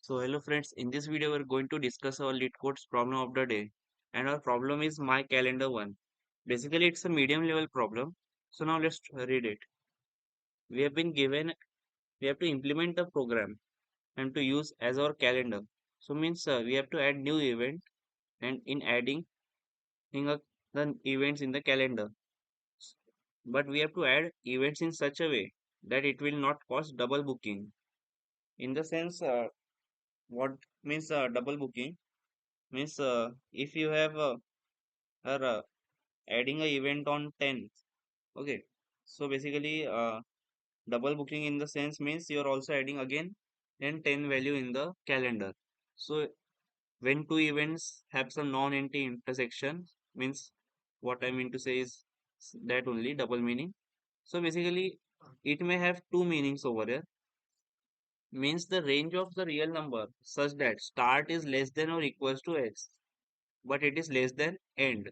So hello friends, in this video we're going to discuss our Leetcode's problem of the day, and our problem is my calendar 1. Basically it's a medium level problem. So now let's read it. We have been given, we have to implement the program and to use as our calendar. So means we have to add new event, and in adding the events in the calendar. But we have to add events in such a way that it will not cause double booking. In the sense, what means double booking? Means if you have are adding a event on 10th, okay, so basically double booking in the sense means you're also adding again then 10 value in the calendar. So when two events have some non-empty intersection, means what I mean to say is that only double meaning. So basically it may have two meanings over here. Means the range of the real number such that start is less than or equals to x, but it is less than end.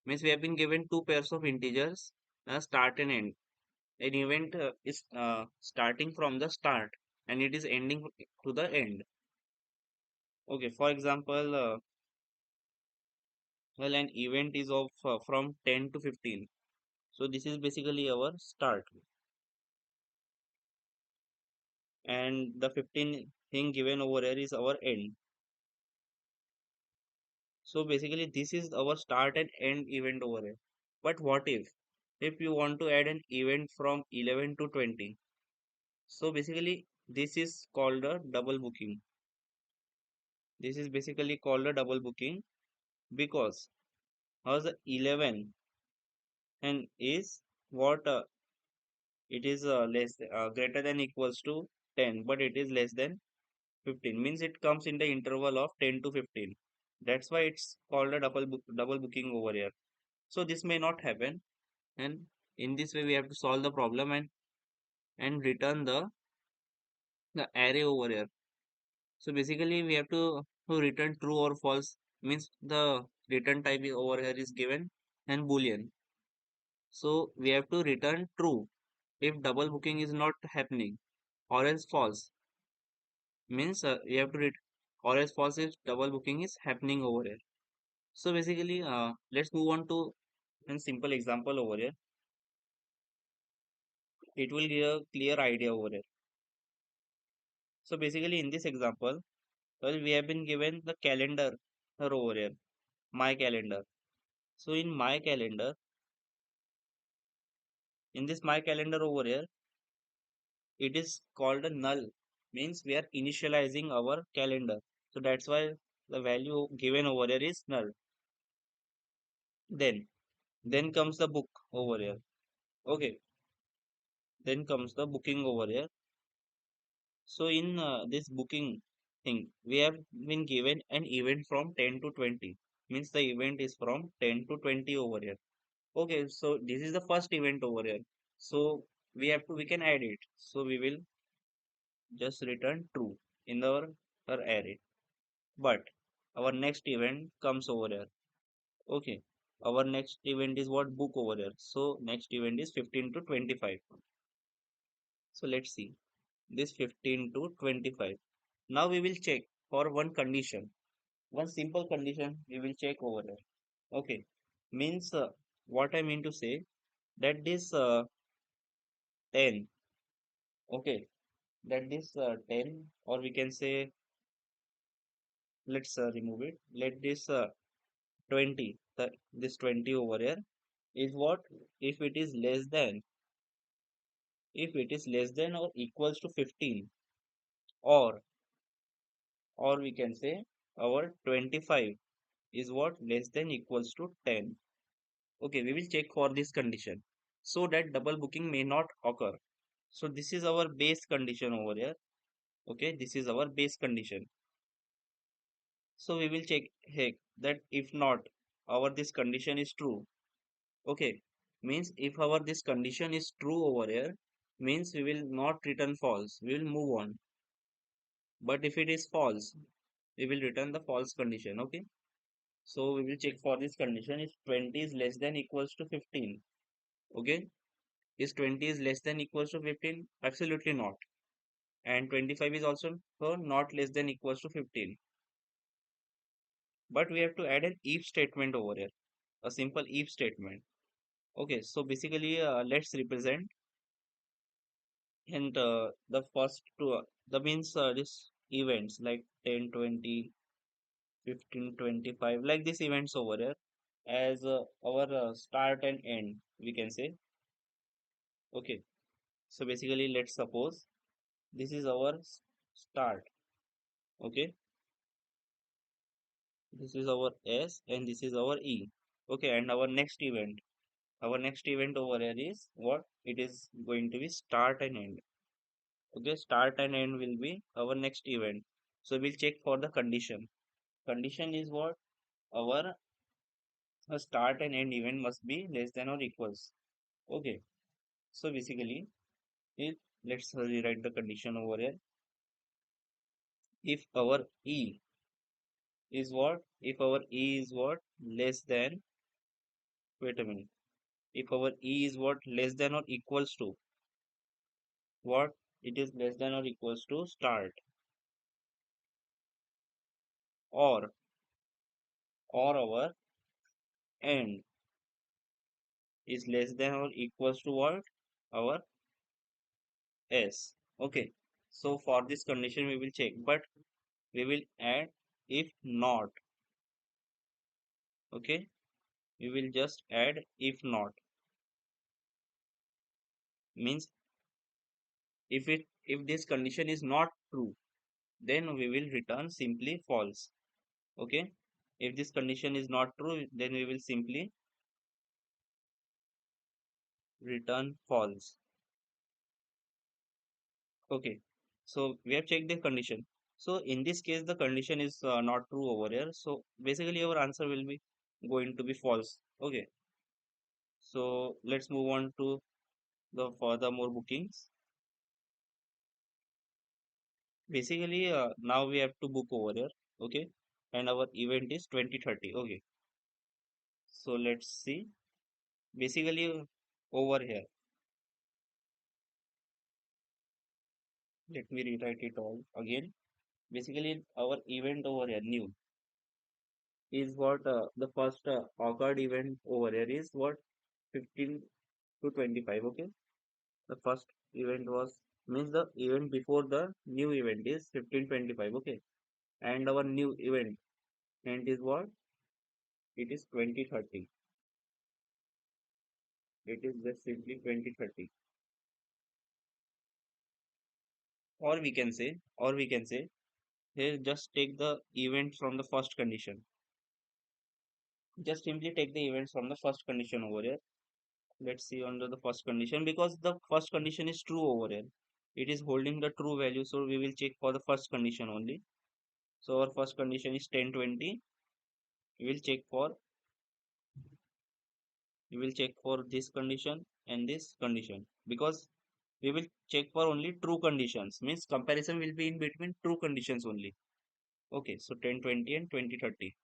Means we have been given two pairs of integers, start and end. An event is starting from the start and it is ending to the end. Okay, for example, well, an event is of from 10 to 15. So this is basically our start, and the 15 thing given over here is our end. So basically this is our start and end event over here. But what if you want to add an event from 11 to 20? So basically this is called a double booking. This is basically called a double booking because how the 11 and is what it is less greater than equals to 10, but it is less than 15, means it comes in the interval of 10 to 15. That's why it's called a double booking over here. So this may not happen, and in this way we have to solve the problem and return the array over here. So basically we have to return true or false, means the return type over here is given and boolean. So we have to return true if double booking is not happening, or else false. Means we have to read, or else false if double booking is happening over here. So basically, let's move on to a simple example over here. It will give a clear idea over here. So basically, in this example, well, we have been given the calendar over here, my calendar. So in my calendar, in this my calendar over here, it is called a null, means we are initializing our calendar. So that's why the value given over here is null. Then comes the book over here. Okay, then comes the booking over here. So in this booking thing, we have been given an event from 10 to 20. Means the event is from 10 to 20 over here. Okay, so this is the first event over here. So we can add it. So we will just return true in our array. But our next event comes over here. Okay, our next event is what, book over here. So next event is 15 to 25. So let's see this 15 to 25. Now we will check for one condition, one simple condition we will check over there. Okay, means what I mean to say that this 10, okay, that this 10, or we can say, let's remove it. Let this 20, this 20 over here is what, if it is less than, if it is less than or equals to 15, or we can say our 25 is what, less than equals to 10. Okay, we will check for this condition so that double booking may not occur. So this is our base condition over here. Okay, this is our base condition. So we will check heck that if not, our this condition is true. Okay, means if our this condition is true over here, means we will not return false. We will move on. But if it is false, we will return the false condition. Okay. So we will check for this condition if 20 is less than equals to 15. Okay. Is 20 is less than equals to 15? Absolutely not. and 25 is also not less than equals to 15. But we have to add an if statement over here, a simple if statement. Okay, so basically let's represent, and the first two, the means this events like 10, 20, 15, 25, like these events over here as our start and end, we can say. Okay, so basically let's suppose this is our start. Okay, this is our S and this is our E. Okay, and our next event over here is what? It is going to be start and end. Okay, start and end will be our next event. So we'll check for the condition. Condition is what? Our start and end event must be less than or equals. Okay, so basically, if let's rewrite the condition over here. If our E is what? If our E is what? Less than, wait a minute. If our E is what? Less than or equals to what? It is less than or equals to start, or our end is less than or equals to what? Our S. Okay. So for this condition we will check, but we will add if not. Okay. We will just add if not. Means if this condition is not true, then we will return simply false. Okay. If this condition is not true, then we will simply return false. Okay. So we have checked the condition. So in this case, the condition is not true over here. So basically our answer will be going to be false. Okay. So let's move on to the further more bookings. Basically, now we have to book over here. Okay. And our event is 2030. Okay. So let's see. Basically, over here, let me rewrite it all again. Basically, our event over here, new, is what the first occurred event over here is what 15 to 25. Okay, the first event was, means the event before the new event is 1525. Okay, and our new event and is what? It is 2030. It is just simply 2030. Or we can say here, just take the event from the first condition. Just simply take the events from the first condition over here. Let's see under the first condition, because the first condition is true over here. It is holding the true value, so we will check for the first condition only. So our first condition is 1020. We will check for this condition and this condition, because we will check for only true conditions, means comparison will be in between true conditions only. Okay, so 1020 and 2030.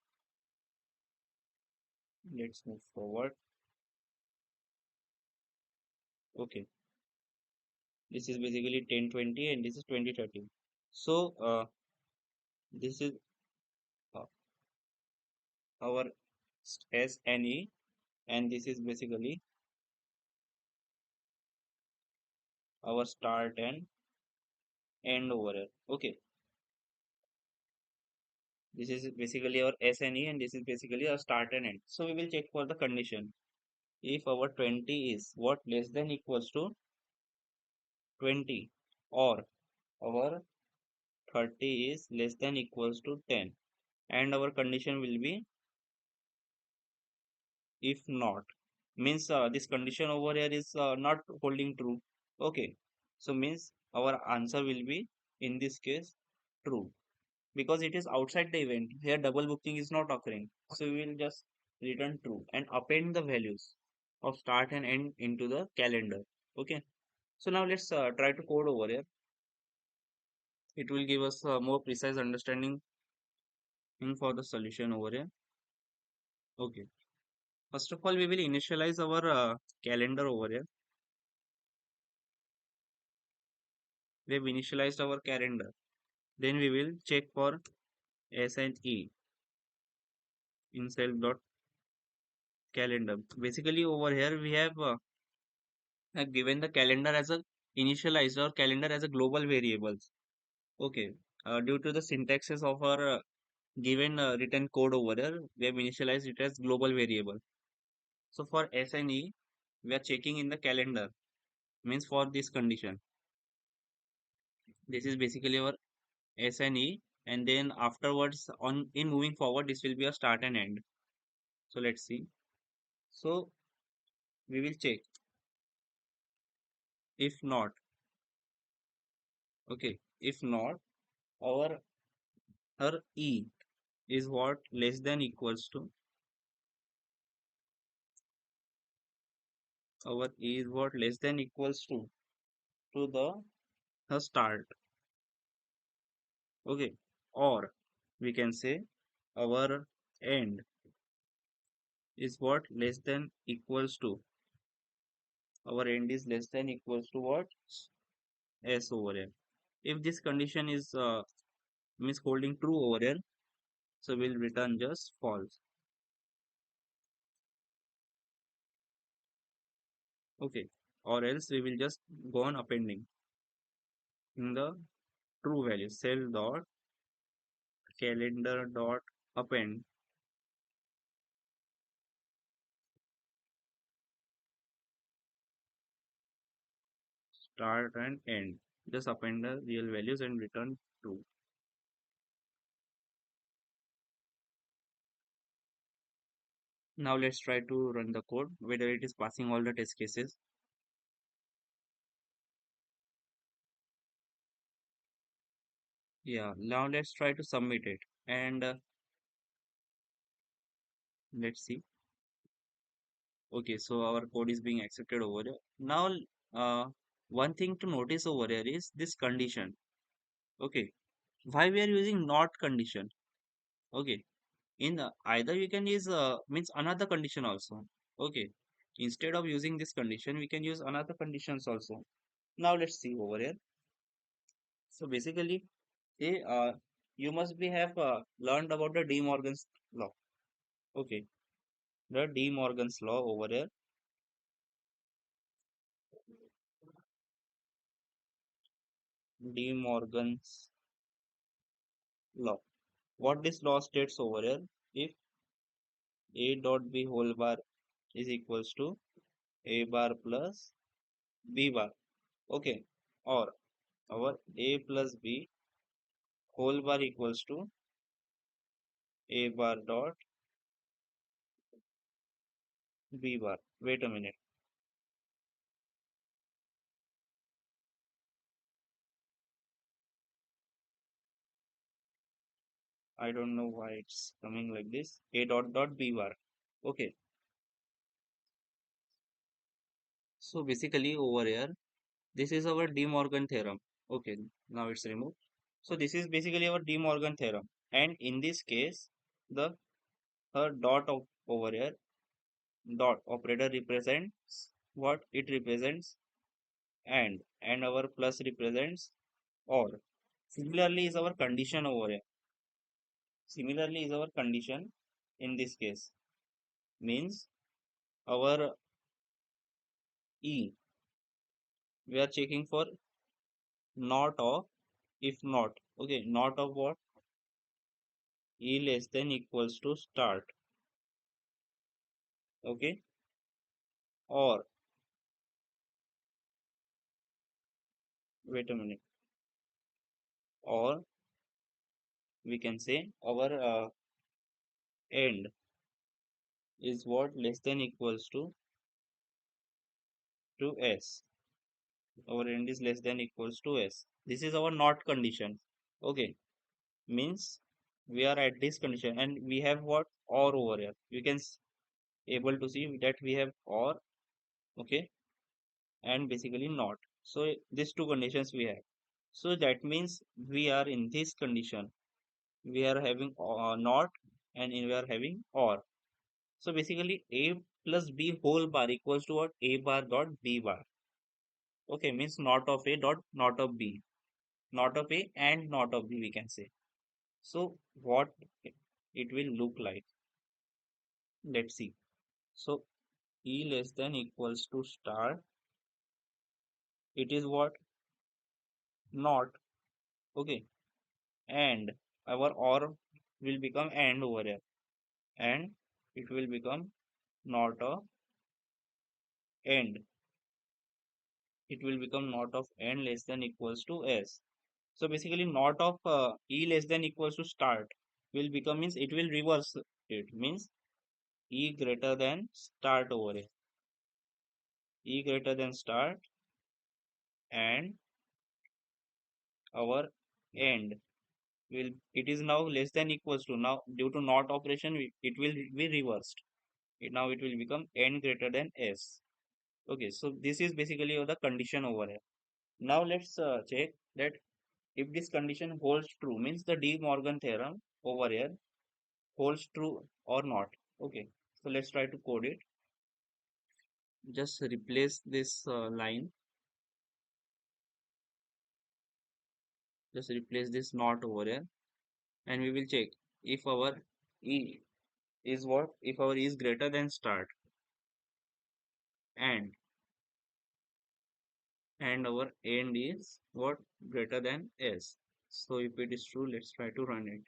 Let's move forward. Okay, this is basically 1020 and this is 2030. So this is uh, our S and E, and this is basically our start and end over here. Okay, this is basically our S and E, and this is basically our start and end. So we will check for the condition. If our 20 is what? Less than equals to 20, or our 30 is less than equals to 10, and our condition will be if not, means this condition over here is not holding true. Okay, so means our answer will be in this case true, because it is outside the event. Here double booking is not occurring, so we will just return true and append the values of start and end into the calendar. Okay, so now let's try to code over here. It will give us more precise understanding for the solution over here. Okay, first of all we will initialize our calendar over here. we have initialized our calendar. Then we will check for S and E in self.calendar. Basically over here we have given the calendar as a initialized or calendar as a global variables. Okay. Due to the syntaxes of our given written code over here, we have initialized it as global variable. So for S and E, we are checking in the calendar, means for this condition. This is basically our S and E, and then afterwards on in moving forward, this will be a start and end. So let's see. So we will check. If not, okay. If not, our our E is what less than equals to our E is what less than equals to the start. Okay, or we can say our end is what less than equals to our end is less than equals to what S over here. If this condition is means holding true over here, so we'll return just false. Okay, or else we will just go on appending in the true value cell dot calendar dot append start and end. Just append the real values and return true. Now let's try to run the code whether it is passing all the test cases. Yeah, now let's try to submit it and let's see. Okay, so our code is being accepted over here. Now, one thing to notice over here is this condition. Okay, why we are using not condition? Okay, in either you can use means another condition also. Okay, instead of using this condition, we can use another conditions also. Now let's see over here. So basically, you must be have learned about the De Morgan's law. Okay, the De Morgan's law over here. De Morgan's law. What this law states over here, if a dot b whole bar is equals to a bar plus b bar, okay, or our a plus b whole bar equals to a bar dot b bar. Wait a minute, I don't know why it's coming like this. A dot dot b bar. Okay, so basically over here, this is our De Morgan theorem. Okay, now it's removed. So this is basically our De Morgan theorem, and in this case, the her dot of over here dot operator represents what it represents and our plus represents or. Similarly is our condition over here. Similarly is our condition in this case means our E we are checking for not of if not, okay, not of what, E less than equals to start, okay, or wait a minute, or we can say our end is what less than equals to S. Our end is less than equals to S. This is our not condition. Okay, means we are at this condition and we have what or over here. You can able to see that we have or, okay, and basically not. So these two conditions we have. So that means we are in this condition. We are having not and we are having or. So basically A plus B whole bar equals to what, A bar dot B bar. Okay, means not of A dot not of B. not of A and not of B, we can say. So what it will look like? Let's see. So E less than equals to star. It is what? Not. Okay. And our OR will become AND over here. And it will become not of AND. It will become not of AND less than equals to S. So basically not of E less than equals to start will become, means it will reverse it, means E greater than start over here. E greater than start and our end will, it is now less than equals to, now due to not operation it will be reversed. Now it will become N greater than S. Okay, so this is basically the condition over here. Now let's check that if this condition holds true, means the De Morgan theorem over here holds true or not. Okay, so let's try to code it. Just replace this line, just replace this not over here, and we will check if our E is what, if our E is greater than start and our end is what, greater than S. So if it is true, let's try to run it.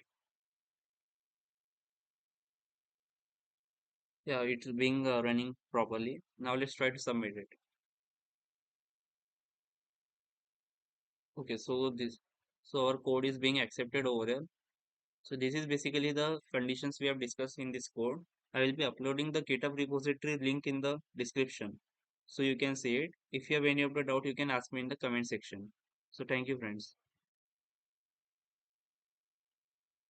Yeah, it's being running properly. Now let's try to submit it. Okay, so our code is being accepted over here. So this is basically the conditions we have discussed in this code. I will be uploading the GitHub repository link in the description, so you can see it. If you have any other doubt, you can ask me in the comment section. So thank you, friends.